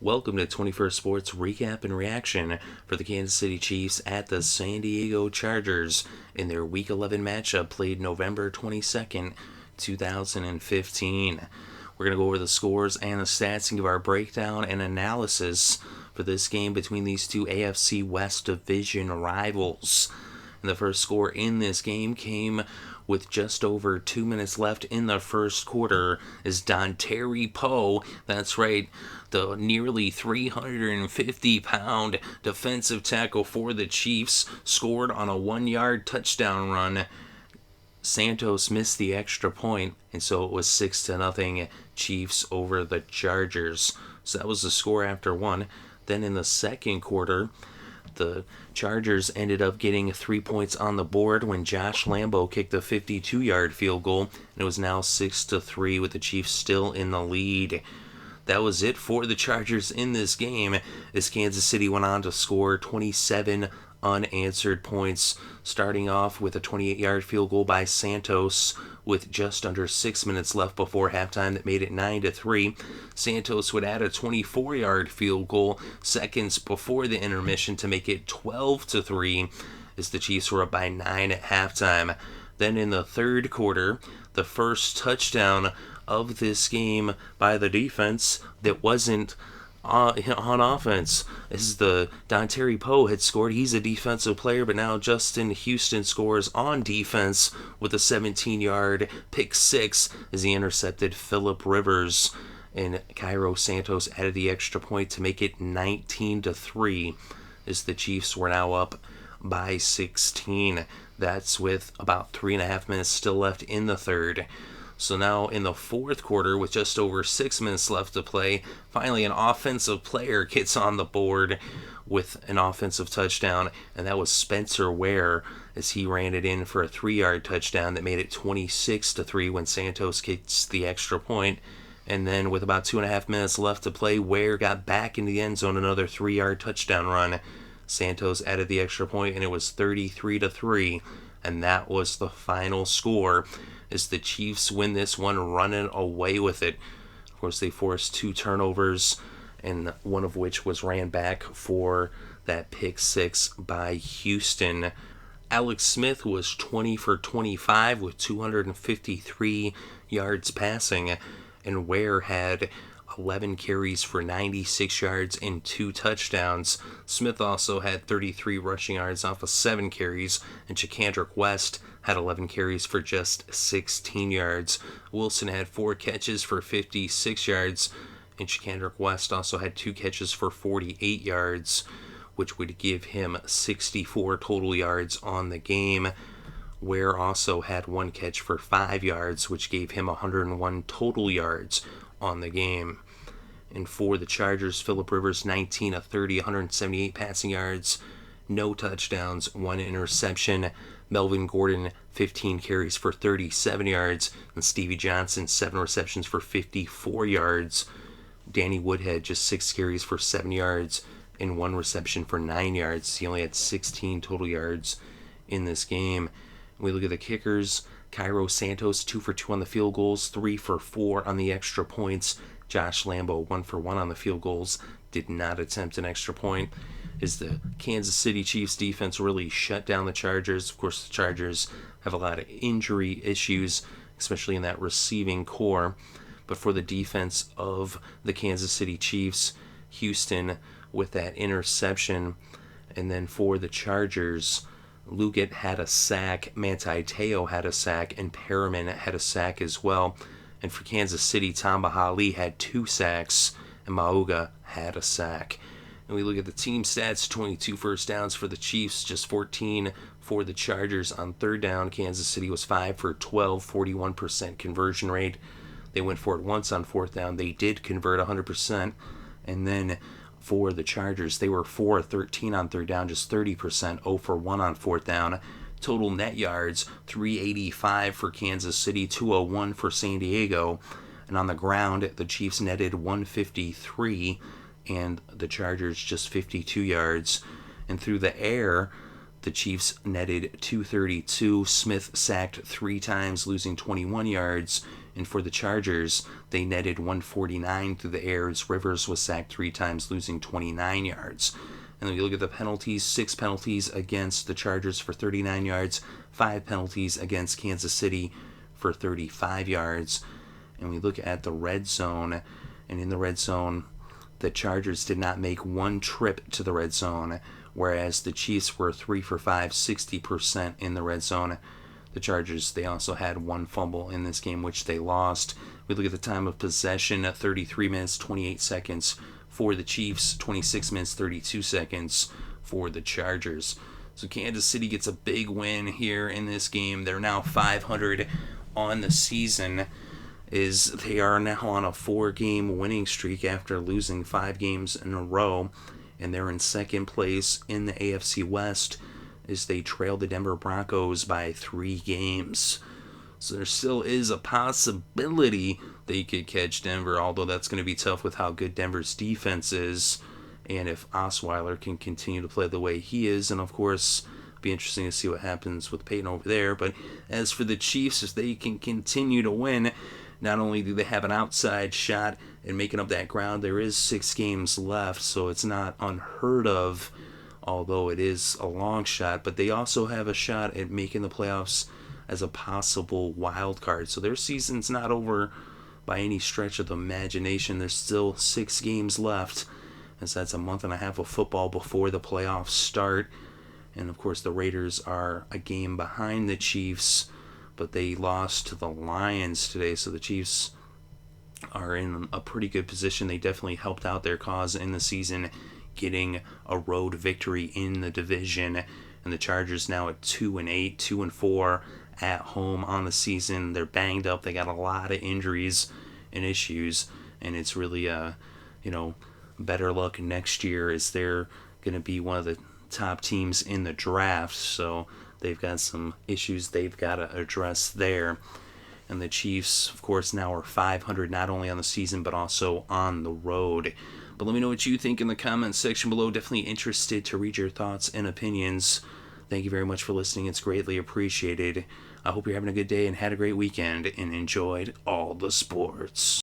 Welcome to 21st Sports Recap and Reaction for the Kansas City Chiefs at the San Diego Chargers in their Week 11 matchup played November 22nd, 2015. We're going to go over the scores and the stats and give our breakdown and analysis for this game between these two AFC West Division rivals. And the first score in this game came with just over 2 minutes left in the first quarter as Dontari Poe, that's right, the nearly 350-pound defensive tackle for the Chiefs, scored on a 1-yard touchdown run. Santos missed the extra point, and so it was 6-0 Chiefs over the Chargers. So that was the score after one. Then in the second quarter, the Chargers ended up getting 3 points on the board when Josh Lambo kicked a 52-yard field goal, and it was now 6-3 with the Chiefs still in the lead. That was it for the Chargers in this game, as Kansas City went on to score 27 unanswered points, starting off with a 28-yard field goal by Santos with just under 6 minutes left before halftime that made it 9-3. Santos would add a 24-yard field goal seconds before the intermission to make it 12-3 as the Chiefs were up by 9 at halftime. Then in the third quarter, the first touchdown of this game by the defense that wasn't on offense. This is the Dontari Poe had scored. He's a defensive player, but now Justin Houston scores on defense with a 17-yard pick six as he intercepted Phillip Rivers, and Cairo Santos added the extra point to make it 19-3 as the Chiefs were now up by 16. That's with about 3.5 minutes still left in the third. So now in the fourth quarter, with just over 6 minutes left to play, finally an offensive player gets on the board with an offensive touchdown, and that was Spencer Ware as he ran it in for a 3-yard touchdown that made it 26-3 when Santos kicks the extra point. And then with about 2.5 minutes left to play, Ware got back in the end zone, another 3-yard touchdown run. Santos added the extra point, and it was 33-3, and that was the final score as the Chiefs win this one, running away with it. Of course, they forced 2 turnovers, and one of which was ran back for that pick six by Houston. Alex Smith was 20 for 25 with 253 yards passing, and Ware had 11 carries for 96 yards and 2 touchdowns. Smith also had 33 rushing yards off of 7 carries, and Chakandrick West had 11 carries for just 16 yards. Wilson had 4 catches for 56 yards, and Chakandrick West also had 2 catches for 48 yards, which would give him 64 total yards on the game. Ware also had 1 catch for 5 yards, which gave him 101 total yards on the game. And for the Chargers, Phillip Rivers 19 of 30, 178 passing yards, no touchdowns, 1 interception. Melvin Gordon 15 carries for 37 yards, and Stevie Johnson 7 receptions for 54 yards. Danny Woodhead just 6 carries for 7 yards and 1 reception for 9 yards. He only had 16 total yards in this game. We look at the kickers. Cairo Santos 2 for 2 on the field goals, 3 for 4 on the extra points. Josh Lambo 1 for 1 on the field goals, did not attempt an extra point, as the Kansas City Chiefs defense really shut down the Chargers. Of course, the Chargers have a lot of injury issues, especially in that receiving core. But for the defense of the Kansas City Chiefs, Houston with that interception. And then for the Chargers, Luggett had a sack, Manti Te'o had a sack, and Perriman had a sack as well. And for Kansas City, Tamba Hali had 2 sacks, and Mauga had a sack. And we look at the team stats, 22 first downs for the Chiefs, just 14 for the Chargers on third down. Kansas City was 5 for 12, 41% conversion rate. They went for it once on fourth down. They did convert 100%. And then for the Chargers, they were 4 of 13 on third down, just 30%, 0 for 1 on fourth down. Total net yards, 385 for Kansas City, 201 for San Diego. And on the ground, the Chiefs netted 153, and the Chargers just 52 yards. And through the air, the Chiefs netted 232. Smith sacked 3 times, losing 21 yards. And for the Chargers, they netted 149 through the air as Rivers was sacked 3 times, losing 29 yards. And then you look at the penalties, 6 penalties against the Chargers for 39 yards, 5 penalties against Kansas City for 35 yards. And we look at the red zone, and in the red zone, the Chargers did not make one trip to the red zone, whereas the Chiefs were 3 for 5, 60% in the red zone. The Chargers, they also had 1 fumble in this game, which they lost. We look at the time of possession, 33 minutes, 28 seconds for the Chiefs, 26 minutes, 32 seconds for the Chargers. So Kansas City gets a big win here in this game. They're now 500 on the season, is they are now on a 4-game winning streak after losing 5 games in a row, and they're in second place in the AFC West as they trail the Denver Broncos by 3 games. So there still is a possibility they could catch Denver, although that's going to be tough with how good Denver's defense is and if Osweiler can continue to play the way he is. And of course, it'll be interesting to see what happens with Peyton over there. But as for the Chiefs, if they can continue to win, not only do they have an outside shot at making up that ground, there is 6 games left, so it's not unheard of, although it is a long shot. But they also have a shot at making the playoffs as a possible wild card. So their season's not over by any stretch of the imagination. There's still 6 games left, as that's a month and a half of football before the playoffs start. And of course the Raiders are a game behind the Chiefs, but they lost to the Lions today, so the Chiefs are in a pretty good position. They definitely helped out their cause in the season, getting a road victory in the division. And the Chargers now at 2-8, 2-4 at home on the season. They're banged up. They got a lot of injuries and issues, and it's really better luck next year, as they're going to be one of the top teams in the draft. So they've got some issues they've got to address there. And the Chiefs, of course, now are 500, not only on the season, but also on the road. But let me know what you think in the comments section below. Definitely interested to read your thoughts and opinions. Thank you very much for listening. It's greatly appreciated. I hope you're having a good day and had a great weekend and enjoyed all the sports.